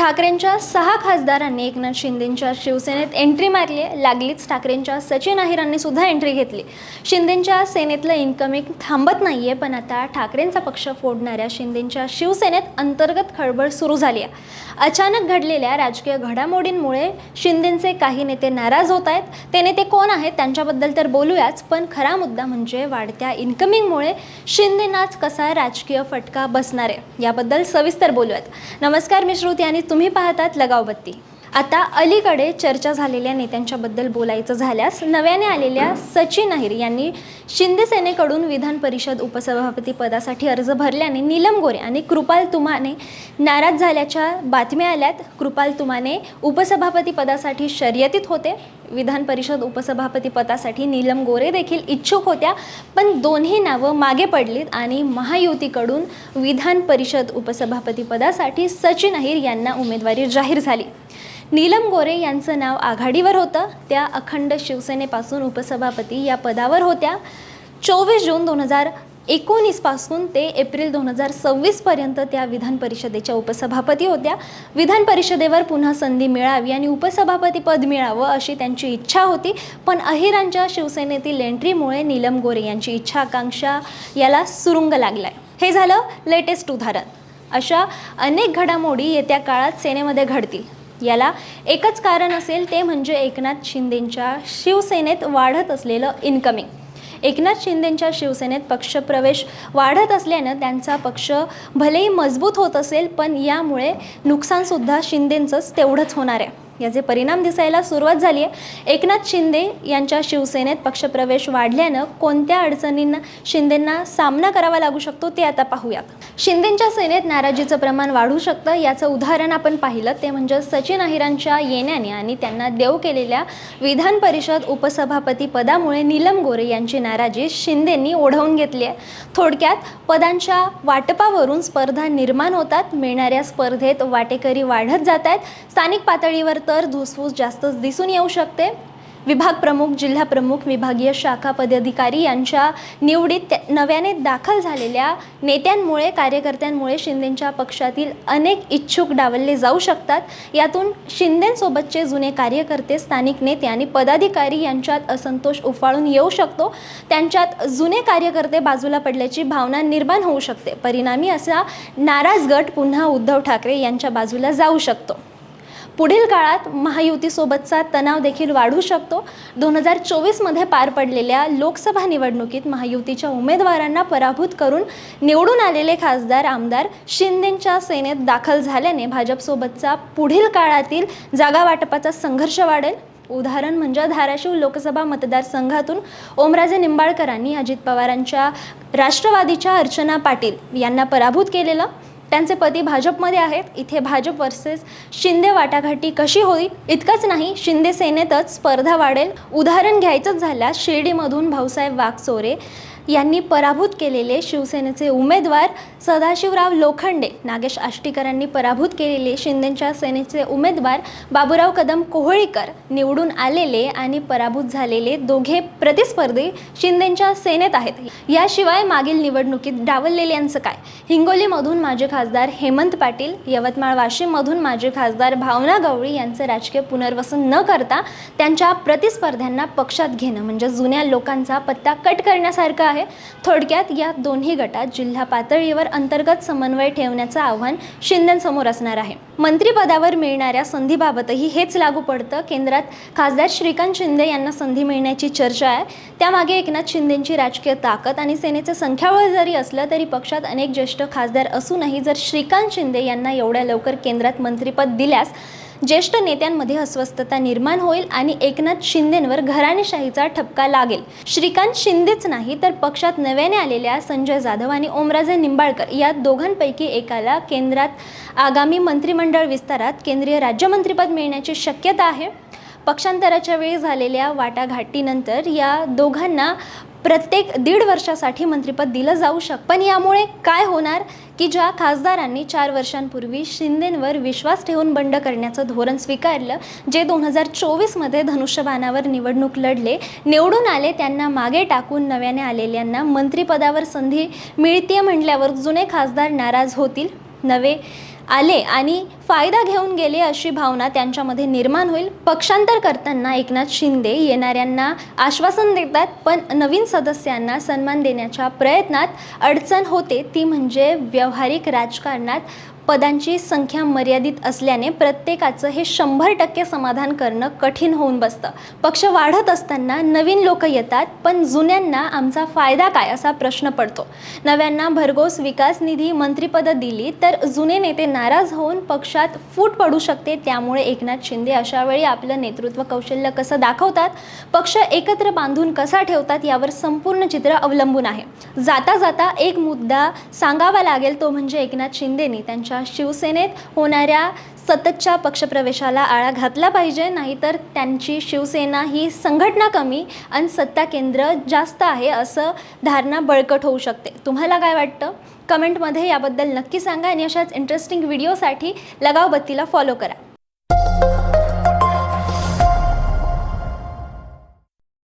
ठाकरेंच्या 6 खासदारांनी एकनाथ शिंदेंच्या शिवसेनेत एंट्री मारली आहे। लागलीच ठाकरेंच्या सचिन अहिरांनी सुद्धा एंट्री घेतली। शिंदेंच्या सेनेतलं इन्कमिंग थांबत नाहीये, पण आता ठाकरेंचा पक्ष फोडणाऱ्या शिंदेंच्या शिवसेनेत अंतर्गत खळबळ सुरू झाली आहे। अचानक घडलेल्या राजकीय घडामोडींमुळे शिंदेंचे काही नेते नाराज होत आहेत। ते नेते कोण आहेत त्यांच्याबद्दल तर बोलूयाच, पण खरा मुद्दा म्हणजे वाढत्या इन्कमिंगमुळे शिंदेंनाच कसा राजकीय फटका बसणार आहे याबद्दल सविस्तर बोलूयात। नमस्कार मी श्रुती आणि तुम्ही पाहतात लगावबत्ती। आता अलीकडे चर्चा झालेल्या नेत्यांच्याबद्दल बोलायचं झाल्यास नव्याने आलेल्या सचिन अहिर यांनी शिंदे सेनेकडून विधान परिषद उपसभापती पदासाठी अर्ज भरल्याने नीलम गोरे आणि कृपाल तुमाने नाराज झाल्याच्या बातम्या आल्यात। कृपाल तुमाने उपसभापती पदासाठी शर्यतीत होते। विधान परिषद उपसभापती पदासाठी नीलम गोरे देखील इच्छुक होत्या, पण दोन्ही नावं मागे पडलीत आणि महायुतीकडून विधान परिषद उपसभापती पदासाठी सचिन अहिर यांना उमेदवारी जाहीर झाली। नीलम गोरे यांचं नाव आघाडीवर होतं। त्या अखंड शिवसेनेपासून उपसभापती या पदावर होत्या। 24 जून 2019 पासून ते एप्रिल 2026 पर्यंत त्या विधान परिषदेच्या उपसभापती होत्या। विधान परिषदेवर पुन्हा संधी मिळावी आणि उपसभापती पद मिळावं अशी त्यांची इच्छा होती, पण अहिरांच्या शिवसेनेतील एंट्रीमुळे नीलम गोरे यांची इच्छा आकांक्षा याला सुरुंग लागलाय। हे झालं लेटेस्ट उदाहरण। अशा अनेक घडामोडी येत्या काळात सेनेमध्ये घडतील। याला एकच कारण असेल, ते म्हणजे एकनाथ शिंदेंच्या शिवसेनेत वाढत असलेलं इन्कमिंग। एकनाथ शिंदेंच्या शिवसेनेत पक्षप्रवेश वाढत असल्यानं त्यांचा पक्ष भलेही मजबूत होत असेल, पण यामुळे नुकसानसुद्धा शिंदेंचंच तेवढंच होणार आहे। याचे परिणाम दिसायला सुरुवात झाली आहे। एकनाथ शिंदे यांच्या शिवसेनेत पक्षप्रवेश वाढल्यानं कोणत्या अडचणींना शिंदेंना सामना करावा लागू शकतो ते आता पाहूयात। शिंदेंच्या सेनेत नाराजीचं प्रमाण वाढू शकतं। याचं उदाहरण आपण पाहिलं ते म्हणजे सचिन अहिरांच्या येण्याने आणि त्यांना देऊ केलेल्या विधान परिषद उपसभापती पदामुळे नीलम गोरे यांची नाराजी शिंदेंनी ओढवून घेतली आहे। थोडक्यात पदांच्या वाटपावरून स्पर्धा निर्माण होतात। मिळणाऱ्या स्पर्धेत वाटेकरी वाढत जात आहेत। स्थानिक पातळीवर तर धुसफूस जास्तच दिसून येऊ शकते। विभाग प्रमुख, जिल्हा प्रमुख, विभागीय शाखा पदाधिकारी यांच्या निवडीत नव्याने दाखल झालेल्या नेत्यांमुळे, कार्यकर्त्यांमुळे शिंदेंच्या पक्षातील अनेक इच्छुक डावलले जाऊ शकतात। यातून शिंदेंसोबतचे जुने कार्यकर्ते, स्थानिक नेते आणि पदाधिकारी यांच्यात असंतोष उफाळून येऊ शकतो। त्यांच्यात जुने कार्यकर्ते बाजूला पडल्याची भावना निर्माण होऊ शकते। परिणामी असा नाराज गट पुन्हा उद्धव ठाकरे यांच्या बाजूला जाऊ शकतो। पुढील काळात महायुतीसोबतचा तणाव देखील वाढू शकतो। 2024 मध्ये पार पडलेल्या लोकसभा निवडणुकीत महायुतीच्या उमेदवारांना पराभूत करून निवडून आलेले खासदार, आमदार शिंदेंच्या सेनेत दाखल झाल्याने भाजपसोबतचा पुढील काळातील जागा वाटपाचा संघर्ष वाढेल। उदाहरण म्हणजे धाराशिव लोकसभा मतदारसंघातून ओमराजे निंबाळकरांनी अजित पवारांच्या राष्ट्रवादीच्या अर्चना पाटील यांना पराभूत केलेलं। त्यांचे पती भाजपमध्ये आहेत। इथे भाजप वर्सेस शिंदे वाटाघाटी कशी होईल? इतकंच नाही, शिंदे सेनेतच स्पर्धा वाढेल। उदाहरण घ्यायचंच झाल्यास शिर्डीमधून भाऊसाहेब वागचौरे यांनी पराभूत केलेले शिवसेनेचे उमेदवार सदाशिवराव लोखंडे, नागेश आष्टीकरांनी पराभूत केलेले शिंदेंच्या सेनेचे उमेदवार बाबूराव कदम कोहळीकर निवडून आलेले आणि पराभूत झालेले दोघे प्रतिस्पर्धी शिंदेंच्या सेनेत आहेत। याशिवाय मागील निवडणुकीत डावललेल्यांचं काय? हिंगोलीमधून माजी खासदार हेमंत पाटील, यवतमाळ वाशिममधून माजी खासदार भावना गवळी यांचं राजकीय पुनर्वसन न करता त्यांच्या प्रतिस्पर्ध्यांना पक्षात घेणं म्हणजे जुन्या लोकांचा पत्ता कट करण्यासारखं आहे। थोडक्यात या दोन्ही गटात जिल्हा पातळीवर अंतर्गत समन्वय ठेवण्याचं आव्हान शिंदेंसमोर असणार आहे। मंत्रिपदावर मिळणाऱ्या संधीबाबतही हेच लागू पडतं। केंद्रात खासदार श्रीकांत शिंदे यांना संधी मिळण्याची चर्चा आहे। त्यामागे एकनाथ शिंदेंची राजकीय ताकद आणि सेनेचे संख्याबळ जरी असलं तरी पक्षात अनेक ज्येष्ठ खासदार असूनही जर श्रीकांत शिंदे यांना एवढ्या लवकर केंद्रात मंत्रिपद दिल्यास ज्येष्ठ नेत्यांमध्ये अस्वस्थता निर्माण होईल आणि एकनाथ शिंदेंवर घराणेशाहीचा ठपका लागेल। श्रीकांत शिंदेच नाही तर पक्षात नव्याने आलेल्या संजय जाधव आणि ओमराजे निंबाळकर या दोघांपैकी एकाला केंद्रात आगामी मंत्रिमंडळ विस्तारात केंद्रीय राज्यमंत्रीपद मिळण्याची शक्यता आहे। पक्षांतराच्या वेळी झालेल्या वाटाघाटीनंतर या दोघांना प्रत्येक 1.5 वर्षासाठी मंत्रिपद दिलं जाऊ शकतं। पण यामुळे काय होणार की ज्या खासदारांनी 4 वर्षांपूर्वी शिंदेंवर विश्वास ठेवून बंड करण्याचं धोरण स्वीकारलं, जे 2024 मध्ये धनुष्यबाणावर निवडणूक लढले, निवडून आले, त्यांना मागे टाकून नव्याने आलेल्यांना मंत्रिपदावर संधी मिळते म्हटल्यावर जुने खासदार नाराज होतील। नवे आले आणि फायदा घेऊन गेले अशी भावना त्यांच्यामध्ये निर्माण होईल. पक्षांतर करताना एकनाथ शिंदे येणाऱ्यांना आश्वासन देतात, पण नवीन सदस्यांना सन्मान देण्याच्या प्रयत्नात अडचण होते. ती म्हणजे व्यावहारिक राजकारणात पदांची संख्या मर्यादित असल्याने प्रत्येकाचं हे 100% समाधान करणं कठीण होऊन बसतं. पक्ष वाढत असताना नवीन लोक येतात, पण जुन्यांना आमचा फायदा काय असा प्रश्न पडतो. नव्यांना भरघोस विकास निधी मंत्रिपदं दिली तर जुने नेते नाराज होऊन पक्षात फूट पडू शकते. त्यामुळे एकनाथ शिंदे अशा वेळी आपलं नेतृत्व कौशल्य कसं दाखवतात, पक्ष एकत्र बांधून कसा ठेवतात यावर संपूर्ण चित्र अवलंबून आहे. जाता जाता एक मुद्दा सांगावा लागेल, तो म्हणजे एकनाथ शिंदेंनी त्यांच्या शिवसेनेत होणाऱ्या सततच्या पक्षप्रवेशाला आळा घातला पाहिजे. नाहीतर त्यांची शिवसेना ही संघटना कमी आणि सत्ता केंद्र जास्त आहे असं धारणा बळकट होऊ शकते. तुम्हाला काय वाटतं? कमेंटमध्ये याबद्दल नक्की सांगा आणि अशाच इंटरेस्टिंग व्हिडिओसाठी लगाव बत्तीला फॉलो करा.